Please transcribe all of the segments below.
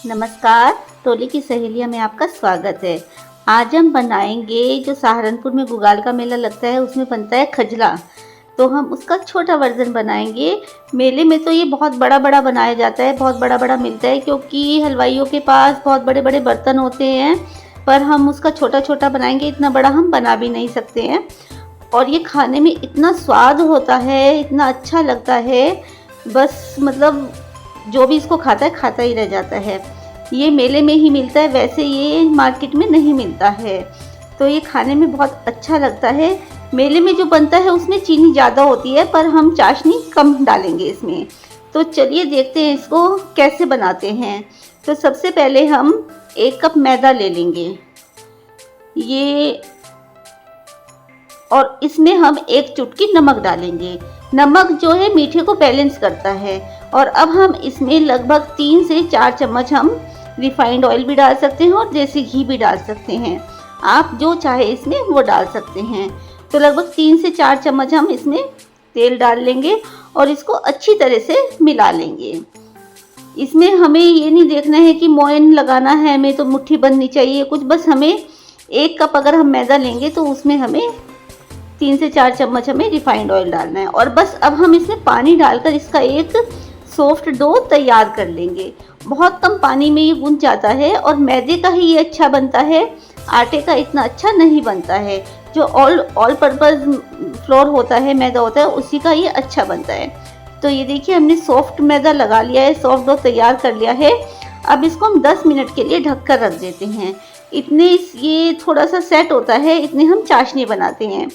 नमस्कार, टोली की सहेलियाँ में आपका स्वागत है। आज हम बनाएंगे जो सहारनपुर में गुगाल का मेला लगता है उसमें बनता है खजला। तो हम उसका छोटा वर्जन बनाएंगे। मेले में तो ये बहुत बड़ा बड़ा बनाया जाता है, बहुत बड़ा बड़ा मिलता है क्योंकि हलवाइयों के पास बहुत बड़े बड़े बर्तन होते हैं। पर हम उसका छोटा छोटा बनाएंगे, इतना बड़ा हम बना भी नहीं सकते हैं। और ये खाने में इतना स्वाद होता है, इतना अच्छा लगता है, बस मतलब जो भी इसको खाता ही रह जाता है। ये मेले में ही मिलता है, वैसे ये मार्केट में नहीं मिलता है। तो ये खाने में बहुत अच्छा लगता है। मेले में जो बनता है उसमें चीनी ज़्यादा होती है, पर हम चाशनी कम डालेंगे इसमें। तो चलिए देखते हैं इसको कैसे बनाते हैं। तो सबसे पहले हम 1 कप मैदा ले लेंगे ये, और इसमें हम 1 चुटकी नमक डालेंगे। नमक जो है मीठे को बैलेंस करता है। और अब हम इसमें लगभग 3 से 4 चम्मच हम रिफाइंड ऑयल भी डाल सकते हैं और देसी घी भी डाल सकते हैं। आप जो चाहे इसमें वो डाल सकते हैं। तो लगभग 3 से 4 चम्मच हम इसमें तेल डाल लेंगे और इसको अच्छी तरह से मिला लेंगे। इसमें हमें ये नहीं देखना है कि मोयन लगाना है हमें, तो मुट्ठी बननी चाहिए कुछ, बस हमें 1 कप अगर हम मैदा लेंगे तो उसमें हमें 3 से 4 चम्मच हमें रिफाइंड ऑयल डालना है। और बस अब हम इसमें पानी डालकर इसका एक सॉफ्ट डो तैयार कर लेंगे। बहुत कम पानी में ये गूंथ जाता है और मैदे का ही ये अच्छा बनता है, आटे का इतना अच्छा नहीं बनता है। जो ऑल पर्पस फ्लोर होता है, मैदा होता है, उसी का ये अच्छा बनता है। तो ये देखिए हमने सॉफ्ट मैदा लगा लिया है, सॉफ्ट डो तैयार कर लिया है। अब इसको हम 10 मिनट के लिए ढक कर रख देते हैं। इतने ये थोड़ा सा सेट होता है, इतने हम चाशनी बनाते हैं।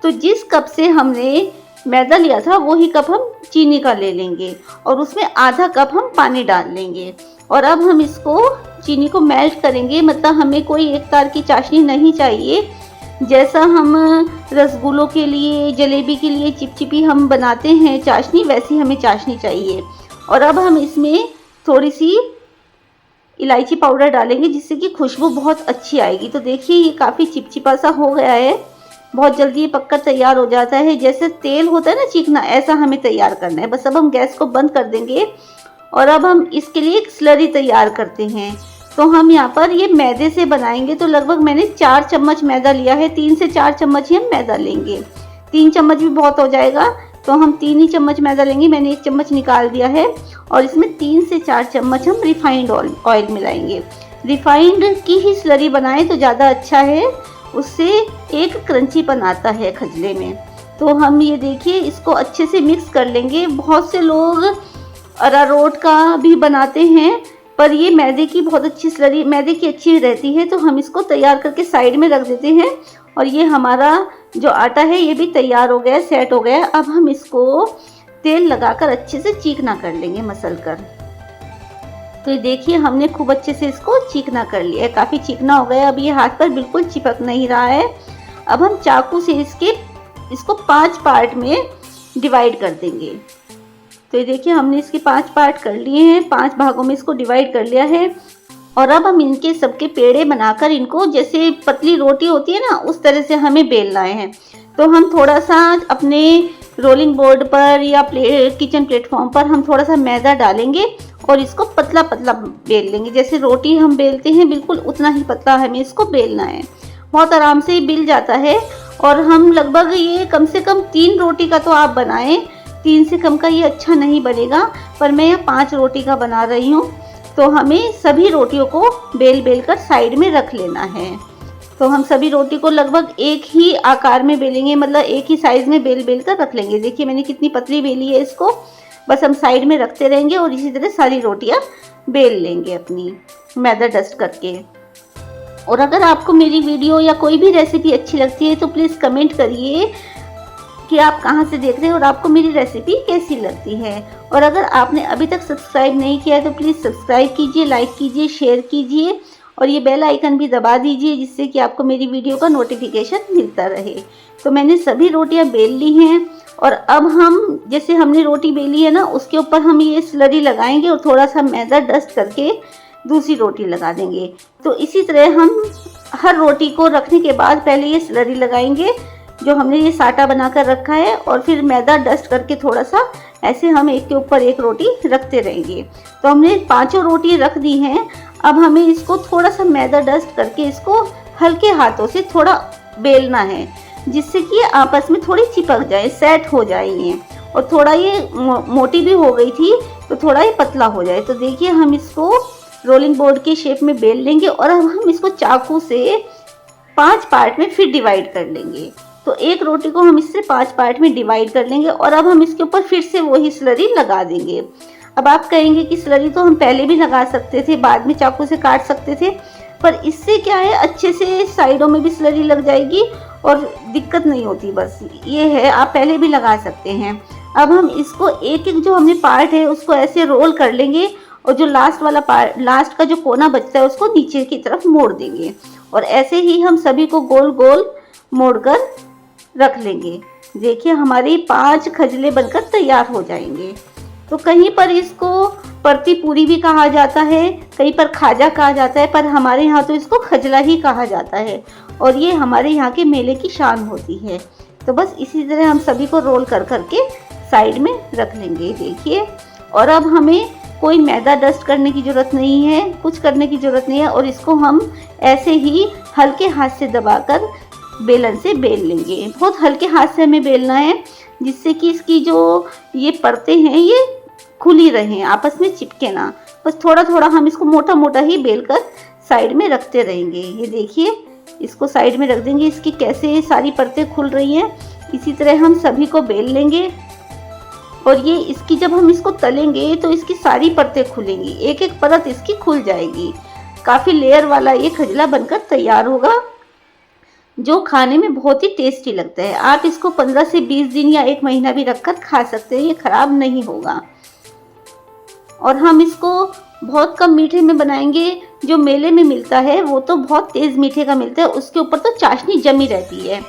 तो जिस कप से हमने मैदा लिया था वही कप हम चीनी का ले लेंगे और उसमें आधा कप हम पानी डाल लेंगे। और अब हम इसको चीनी को मेल्ट करेंगे, मतलब हमें कोई एक तार की चाशनी नहीं चाहिए। जैसा हम रसगुल्लों के लिए, जलेबी के लिए चिपचिपी हम बनाते हैं चाशनी, वैसी हमें चाशनी चाहिए। और अब हम इसमें थोड़ी सी इलायची पाउडर डालेंगे जिससे कि खुशबू बहुत अच्छी आएगी। तो देखिए ये काफ़ी चिपचिपा सा हो गया है, बहुत जल्दी ये पककर तैयार हो जाता है। जैसे तेल होता है ना चिकना, ऐसा हमें तैयार करना है। बस अब हम गैस को बंद कर देंगे और अब हम इसके लिए एक स्लरी तैयार करते हैं। तो हम यहाँ पर ये मैदे से बनाएंगे, तो लगभग मैंने 4 चम्मच मैदा लिया है। 3 से 4 चम्मच ही हम मैदा लेंगे, 3 चम्मच भी बहुत हो जाएगा। तो हम 3 ही चम्मच मैदा लेंगे, मैंने 1 चम्मच निकाल दिया है। और इसमें 3 से 4 चम्मच हम रिफाइंड ऑयल मिलाएंगे। रिफाइंड की ही स्लरी बनाएं तो ज़्यादा अच्छा है, उससे एक क्रंचीपन आता है खजले में। तो हम ये देखिए इसको अच्छे से मिक्स कर लेंगे। बहुत से लोग अरारोट का भी बनाते हैं, पर ये मैदे की बहुत अच्छी स्लरी, मैदे की अच्छी रहती है। तो हम इसको तैयार करके साइड में रख देते हैं। और ये हमारा जो आटा है ये भी तैयार हो गया, सेट हो गया। अब हम इसको तेल लगाकर अच्छे से चीकना कर लेंगे, मसल कर। तो ये देखिए हमने खूब अच्छे से इसको चीकना कर लिया है, काफ़ी चीकना हो गया। अब ये हाथ पर बिल्कुल चिपक नहीं रहा है। अब हम चाकू से इसको 5 पार्ट में डिवाइड कर देंगे। तो ये देखिए हमने इसके 5 पार्ट कर लिए हैं, 5 भागों में इसको डिवाइड कर लिया है। और अब हम इनके सबके पेड़े बनाकर इनको जैसे पतली रोटी होती है ना, उस तरह से हमें बेलना है। तो हम थोड़ा सा अपने रोलिंग बोर्ड पर या किचन प्लेटफॉर्म पर हम थोड़ा सा मैदा डालेंगे और इसको पतला पतला बेल लेंगे। जैसे रोटी हम बेलते हैं बिल्कुल उतना ही पतला हमें इसको बेलना है। बहुत आराम से ये बिल जाता है। और हम लगभग ये कम से कम 3 रोटी का तो आप बनाएं, 3 से कम का ये अच्छा नहीं बनेगा। पर मैं यहाँ 5 रोटी का बना रही हूँ। तो हमें सभी रोटियों को बेल कर साइड में रख लेना है। तो हम सभी रोटी को लगभग एक ही आकार में बेलेंगे, मतलब एक ही साइज़ में बेल कर रख लेंगे। देखिए मैंने कितनी पतली बेली है इसको। बस हम साइड में रखते रहेंगे और इसी तरह सारी रोटियां बेल लेंगे अपनी मैदा डस्ट करके। और अगर आपको मेरी वीडियो या कोई भी रेसिपी अच्छी लगती है तो प्लीज़ कमेंट करिए कि आप कहाँ से देख रहे हैं और आपको मेरी रेसिपी कैसी लगती है। और अगर आपने अभी तक सब्सक्राइब नहीं किया है तो प्लीज़ सब्सक्राइब कीजिए, लाइक कीजिए, शेयर कीजिए और ये बेल आइकन भी दबा दीजिए जिससे कि आपको मेरी वीडियो का नोटिफिकेशन मिलता रहे। तो मैंने सभी रोटियां बेल ली हैं और अब हम जैसे हमने रोटी बेली है ना, उसके ऊपर हम ये स्लरी लगाएंगे और थोड़ा सा मैदा डस्ट करके दूसरी रोटी लगा देंगे। तो इसी तरह हम हर रोटी को रखने के बाद पहले ये स्लरी लगाएंगे, जो हमने ये साटा बनाकर रखा है, और फिर मैदा डस्ट करके थोड़ा सा ऐसे हम एक के ऊपर एक रोटी रखते रहेंगे। तो हमने 5 रोटी रख दी हैं। अब हमें इसको थोड़ा सा मैदा डस्ट करके इसको हल्के हाथों से थोड़ा बेलना है, जिससे कि आपस में थोड़ी चिपक जाए, सेट हो जाए ये, और थोड़ा ये मोटी भी हो गई थी तो थोड़ा ये पतला हो जाए। तो देखिए हम इसको रोलिंग बोर्ड के शेप में बेल लेंगे, और अब हम इसको चाकू से 5 पार्ट में फिर डिवाइड कर लेंगे। तो एक रोटी को हम इससे 5 पार्ट में डिवाइड कर लेंगे, और अब हम इसके ऊपर फिर से वही स्लरी लगा देंगे। अब आप कहेंगे कि स्लरी तो हम पहले भी लगा सकते थे, बाद में चाकू से काट सकते थे, पर इससे क्या है, अच्छे से साइडों में भी स्लरी लग जाएगी और दिक्कत नहीं होती। बस ये है, आप पहले भी लगा सकते हैं। अब हम इसको एक एक जो हमने पार्ट है उसको ऐसे रोल कर लेंगे, और जो लास्ट वाला पार्ट, लास्ट का जो कोना बचता है उसको नीचे की तरफ मोड़ देंगे, और ऐसे ही हम सभी को गोल गोल मोड़कर रख लेंगे। देखिए हमारी 5 खजले बनकर तैयार हो जाएंगे। तो कहीं पर इसको परती पूरी भी कहा जाता है, कहीं पर खाजा कहा जाता है, पर हमारे यहाँ तो इसको खजला ही कहा जाता है, और ये हमारे यहाँ के मेले की शान होती है। तो बस इसी तरह हम सभी को रोल कर करके साइड में रख लेंगे। देखिए, और अब हमें कोई मैदा डस्ट करने की ज़रूरत नहीं है, कुछ करने की ज़रूरत नहीं है, और इसको हम ऐसे ही हल्के हाथ से दबाकर बेलन से बेल लेंगे। बहुत हल्के हाथ से हमें बेलना है, जिससे कि इसकी जो ये परतें हैं ये खुली रहें, आपस में चिपके ना। बस थोड़ा थोड़ा हम इसको मोटा मोटा ही बेलकर साइड में रखते रहेंगे। ये देखिए, इसको साइड में रख देंगे, इसकी कैसे सारी परतें खुल रही हैं। इसी तरह हम सभी को बेल लेंगे, और ये इसकी जब हम इसको तलेंगे तो इसकी सारी परतें खुलेंगी, एक एक परत इसकी खुल जाएगी। काफ़ी लेयर वाला ये खजला बनकर तैयार होगा, जो खाने में बहुत ही टेस्टी लगता है। आप इसको 15 से 20 दिन या 1 महीना भी रखकर खा सकते हैं, ये खराब नहीं होगा। और हम इसको बहुत कम मीठे में बनाएंगे। जो मेले में मिलता है वो तो बहुत तेज़ मीठे का मिलता है, उसके ऊपर तो चाशनी जमी रहती है।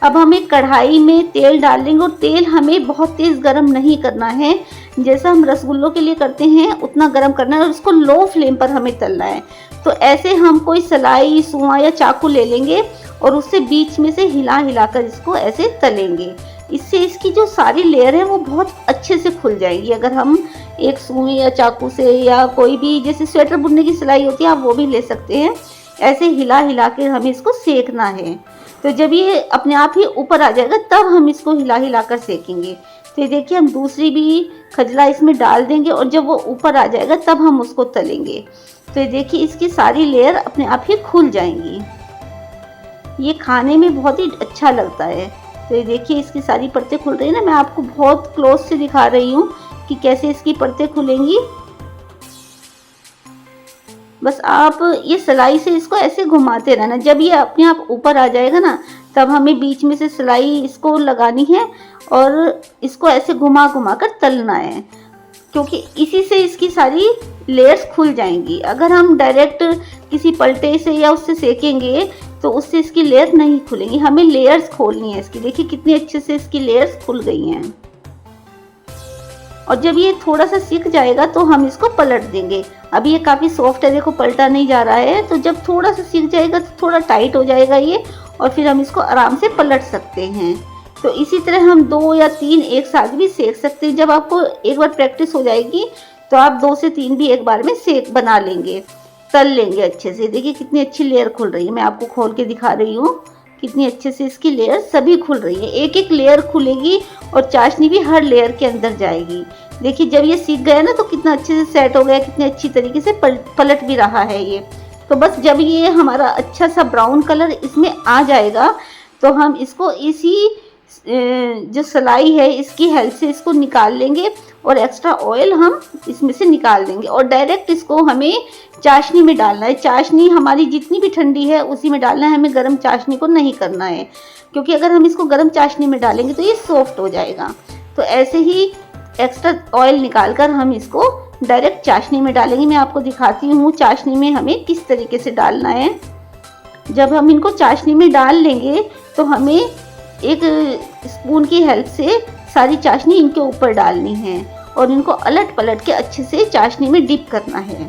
अब हमें कढ़ाई में तेल डाल लेंगे, और तेल हमें बहुत तेज़ गरम नहीं करना है, जैसा हम रसगुल्लों के लिए करते हैं उतना गरम करना है, और उसको लो फ्लेम पर हमें तलना है। तो ऐसे हम कोई सलाई, सुआ या चाकू ले लेंगे, और उससे बीच में से हिला हिलाकर इसको ऐसे तलेंगे। इससे इसकी जो सारी लेयर है वो बहुत अच्छे से खुल जाएगी। अगर हम एक सुई या चाकू से, या कोई भी जैसे स्वेटर बुनने की सिलाई होती है आप वो भी ले सकते हैं, ऐसे हिला हिला के हमें इसको सेकना है। तो जब ये अपने आप ही ऊपर आ जाएगा तब हम इसको हिला हिला कर सेकेंगे। तो ये देखिए, हम दूसरी भी खजला इसमें डाल देंगे, और जब वो ऊपर आ जाएगा तब हम उसको तलेंगे। तो ये देखिए, इसकी सारी लेयर अपने आप ही खुल जाएंगी। ये खाने में बहुत ही अच्छा लगता है। तो ये देखिए, इसकी सारी परतें खुल रही है ना, मैं आपको बहुत क्लोज से दिखा रही हूँ कि कैसे इसकी परतें खुलेंगी। बस आप ये सिलाई से इसको ऐसे घुमाते रहना, जब ये अपने आप ऊपर आ जाएगा ना तब हमें बीच में से सिलाई इसको लगानी है, और इसको ऐसे घुमा घुमा कर तलना है, क्योंकि इसी से इसकी सारी लेयर्स खुल जाएंगी। अगर हम डायरेक्ट किसी पलटे से या उससे सेकेंगे तो उससे इसकी लेयर नहीं खुलेंगी, हमें लेयर्स खोलनी है इसकी। देखिए कितनी अच्छे से इसकी लेयर्स खुल गई हैं। और जब ये थोड़ा सा सीख जाएगा तो हम इसको पलट देंगे। अभी ये काफ़ी सॉफ्ट है, देखो पलटा नहीं जा रहा है, तो जब थोड़ा सा सीख जाएगा तो थोड़ा टाइट हो जाएगा ये, और फिर हम इसको आराम से पलट सकते हैं। तो इसी तरह हम 2 या 3 एक साथ भी सेक सकते हैं। जब आपको एक बार प्रैक्टिस हो जाएगी तो आप 2 से 3 भी एक बार में सेक बना लेंगे, तल लेंगे अच्छे से। देखिए कितनी अच्छी लेयर खुल रही है, मैं आपको खोल के दिखा रही हूँ कितनी अच्छे से इसकी लेयर सभी खुल रही है। एक एक लेयर खुलेगी और चाशनी भी हर लेयर के अंदर जाएगी। देखिए जब ये सीख गया ना तो कितना अच्छे से सेट हो गया, कितने अच्छी तरीके से पलट भी रहा है ये। तो बस जब ये हमारा अच्छा सा ब्राउन कलर इसमें आ जाएगा तो हम इसको इसी जो सिलाई है इसकी हेल्प से इसको निकाल लेंगे, और एक्स्ट्रा ऑयल हम इसमें से निकाल देंगे, और डायरेक्ट इसको हमें चाशनी में डालना है। चाशनी हमारी जितनी भी ठंडी है उसी में डालना है, हमें गर्म चाशनी को नहीं करना है, क्योंकि अगर हम इसको गर्म चाशनी में डालेंगे तो ये सॉफ्ट हो जाएगा। तो ऐसे ही एक्स्ट्रा ऑयल निकाल कर हम इसको डायरेक्ट चाशनी में डालेंगे। मैं आपको दिखाती हूँ चाशनी में हमें किस तरीके से डालना है। जब हम इनको चाशनी में डाल लेंगे तो हमें एक स्पून की हेल्प से सारी चाशनी इनके ऊपर डालनी है, और इनको अलट पलट के अच्छे से चाशनी में डिप करना है।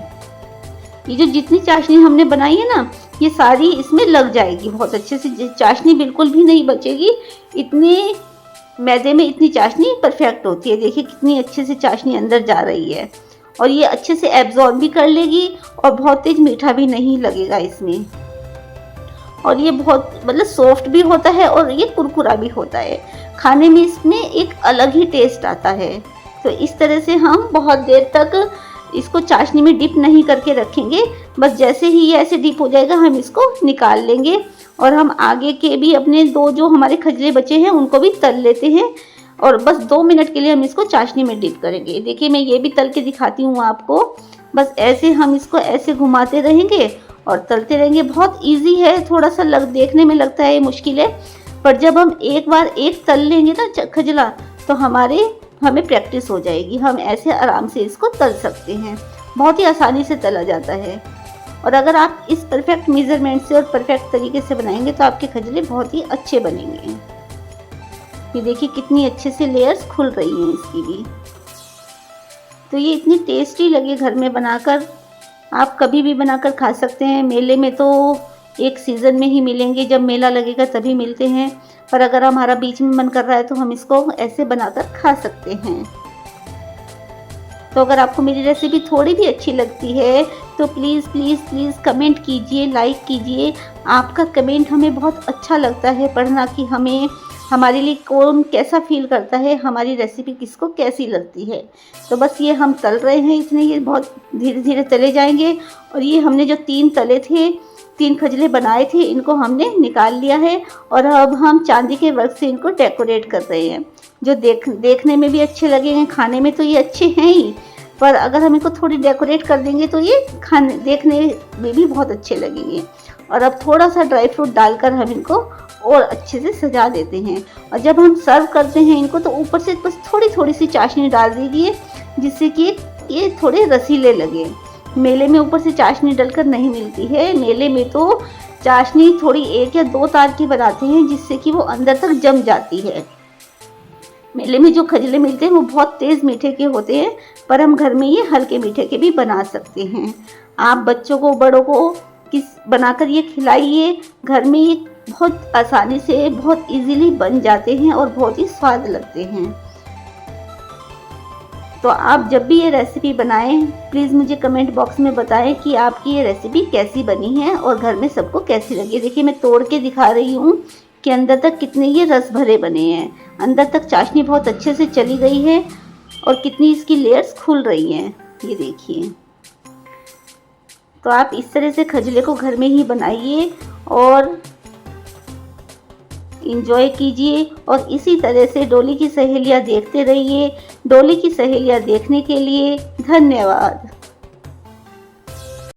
ये जो जितनी चाशनी हमने बनाई है ना, ये सारी इसमें लग जाएगी बहुत अच्छे से, चाशनी बिल्कुल भी नहीं बचेगी। इतने मैदे में इतनी चाशनी परफेक्ट होती है। देखिए कितनी अच्छे से चाशनी अंदर जा रही है और ये अच्छे से एब्जॉर्ब भी कर लेगी और बहुत तेज मीठा भी नहीं लगेगा इसमें। और ये बहुत मतलब सॉफ्ट भी होता है और ये कुरकुरा भी होता है। खाने में इसमें एक अलग ही टेस्ट आता है। तो इस तरह से हम बहुत देर तक इसको चाशनी में डिप नहीं करके रखेंगे। बस जैसे ही ये ऐसे डिप हो जाएगा हम इसको निकाल लेंगे और हम आगे के भी अपने 2 जो हमारे खजले बचे हैं उनको भी तल लेते हैं। और बस 2 मिनट के लिए हम इसको चाशनी में डिप करेंगे। देखिए मैं ये भी तल के दिखाती हूँ आपको। बस ऐसे हम इसको ऐसे घुमाते रहेंगे और तलते रहेंगे। बहुत इजी है, थोड़ा सा देखने में लगता है मुश्किल है, पर जब हम एक बार एक तल लेंगे ना खजला तो हमें प्रैक्टिस हो जाएगी। हम ऐसे आराम से इसको तल सकते हैं, बहुत ही आसानी से तला जाता है। और अगर आप इस परफेक्ट मेजरमेंट से और परफेक्ट तरीके से बनाएंगे तो आपके खजले बहुत ही अच्छे बनेंगे। ये देखिए कितनी अच्छे से लेयर्स खुल रही हैं इसकी भी। तो ये इतनी टेस्टी लगे घर में बनाकर, आप कभी भी बनाकर खा सकते हैं। मेले में तो एक सीज़न में ही मिलेंगे, जब मेला लगेगा तभी मिलते हैं, पर अगर हमारा बीच में मन कर रहा है तो हम इसको ऐसे बनाकर खा सकते हैं। तो अगर आपको मेरी रेसिपी थोड़ी भी अच्छी लगती है तो प्लीज़ प्लीज़ प्लीज़ कमेंट कीजिए, लाइक कीजिए। आपका कमेंट हमें बहुत अच्छा लगता है पढ़ना कि हमारे लिए कौन कैसा फील करता है, हमारी रेसिपी किसको कैसी लगती है। तो बस ये हम तल रहे हैं, इसमें ये बहुत धीरे धीरे तले जाएंगे। और ये हमने जो 3 तले थे, 3 खजले बनाए थे, इनको हमने निकाल लिया है और अब हम चांदी के वर्क से इनको डेकोरेट कर रहे हैं, जो देखने में भी अच्छे लगेंगे। खाने में तो ये अच्छे हैं ही, पर अगर हम इनको थोड़ी डेकोरेट कर देंगे तो ये देखने में भी बहुत अच्छे लगेंगे। और अब थोड़ा सा ड्राई फ्रूट डालकर हम इनको और अच्छे से सजा देते हैं। और जब हम सर्व करते हैं इनको तो ऊपर से बस थोड़ी थोड़ी सी चाशनी डाल दीजिए, जिससे कि ये थोड़े रसीले लगे। मेले में ऊपर से चाशनी डलकर नहीं मिलती है। मेले में तो चाशनी थोड़ी 1 या 2 तार की बनाते हैं, जिससे कि वो अंदर तक जम जाती है। मेले में जो खजले मिलते हैं वो बहुत तेज़ मीठे के होते हैं, पर हम घर में ये हल्के मीठे के भी बना सकते हैं। आप बच्चों को, बड़ों को बनाकर ये खिलाइए। घर में ये बहुत आसानी से, बहुत इजीली बन जाते हैं और बहुत ही स्वाद लगते हैं। तो आप जब भी ये रेसिपी बनाएं प्लीज़ मुझे कमेंट बॉक्स में बताएं कि आपकी ये रेसिपी कैसी बनी है और घर में सबको कैसी लगी। देखिए मैं तोड़ के दिखा रही हूँ कि अंदर तक कितने ये रस भरे बने हैं। अंदर तक चाशनी बहुत अच्छे से चली गई है और कितनी इसकी लेयर्स खुल रही हैं, ये देखिए। तो आप इस तरह से खजले को घर में ही बनाइए और इंजॉय कीजिए। और इसी तरह से डोली की सहेलियाँ देखते रहिए। डोली की सहेलियाँ देखने के लिए धन्यवाद।